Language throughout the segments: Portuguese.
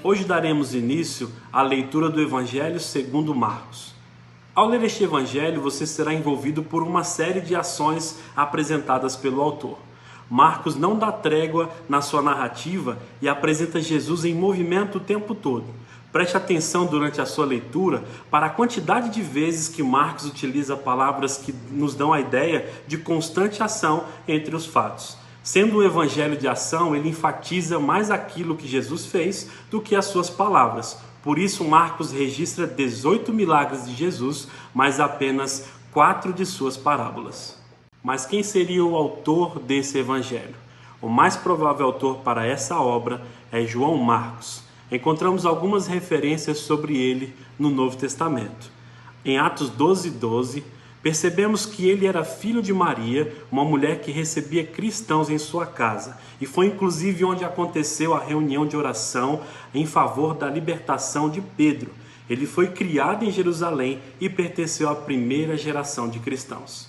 Hoje daremos início à leitura do Evangelho segundo Marcos. Ao ler este Evangelho, você será envolvido por uma série de ações apresentadas pelo autor. Marcos não dá trégua na sua narrativa e apresenta Jesus em movimento o tempo todo. Preste atenção durante a sua leitura para a quantidade de vezes que Marcos utiliza palavras que nos dão a ideia de constante ação entre os fatos. Sendo um evangelho de ação, ele enfatiza mais aquilo que Jesus fez do que as suas palavras. Por isso, Marcos registra 18 milagres de Jesus, mas apenas 4 de suas parábolas. Mas quem seria o autor desse evangelho? O mais provável autor para essa obra é João Marcos. Encontramos algumas referências sobre ele no Novo Testamento. Em Atos 12:12, percebemos que ele era filho de Maria, uma mulher que recebia cristãos em sua casa, e foi inclusive onde aconteceu a reunião de oração em favor da libertação de Pedro. Ele foi criado em Jerusalém e pertenceu à primeira geração de cristãos.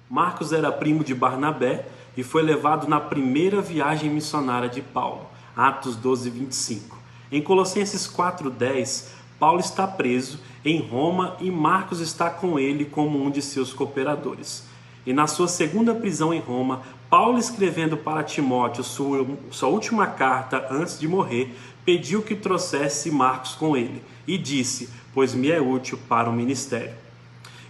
Marcos era primo de Barnabé e foi levado na primeira viagem missionária de Paulo, Atos 12:25. Em Colossenses 4:10, Paulo está preso em Roma e Marcos está com ele como um de seus cooperadores. E na sua segunda prisão em Roma, Paulo, escrevendo para Timóteo sua última carta antes de morrer, pediu que trouxesse Marcos com ele e disse: pois me é útil para o ministério.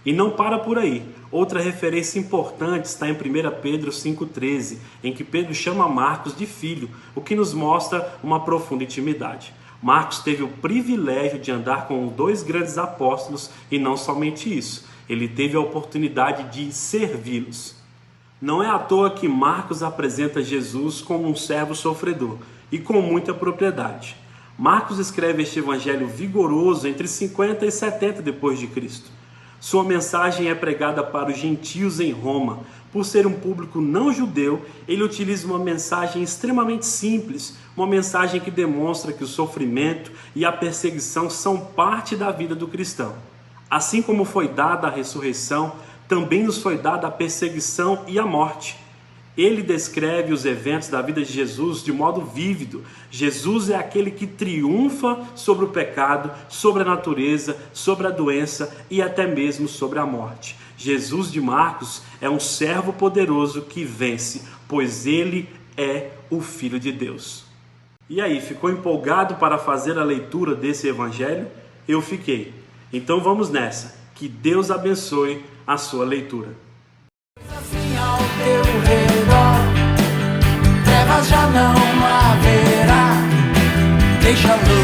E não para por aí. Outra referência importante está em 1 Pedro 5,13, em que Pedro chama Marcos de filho, o que nos mostra uma profunda intimidade. Marcos teve o privilégio de andar com 2 grandes apóstolos e não somente isso, ele teve a oportunidade de servi-los. Não é à toa que Marcos apresenta Jesus como um servo sofredor e com muita propriedade. Marcos escreve este evangelho vigoroso entre 50 e 70 depois de Cristo. Sua mensagem é pregada para os gentios em Roma. Por ser um público não judeu, ele utiliza uma mensagem extremamente simples, uma mensagem que demonstra que o sofrimento e a perseguição são parte da vida do cristão. Assim como foi dada a ressurreição, também nos foi dada a perseguição e a morte. Ele descreve os eventos da vida de Jesus de modo vívido. Jesus é aquele que triunfa sobre o pecado, sobre a natureza, sobre a doença e até mesmo sobre a morte. Jesus de Marcos é um servo poderoso que vence, pois ele é o Filho de Deus. E aí, ficou empolgado para fazer a leitura desse evangelho? Eu fiquei. Então vamos nessa. Que Deus abençoe a sua leitura. Ao teu redor, trevas já não haverá, deixa a luz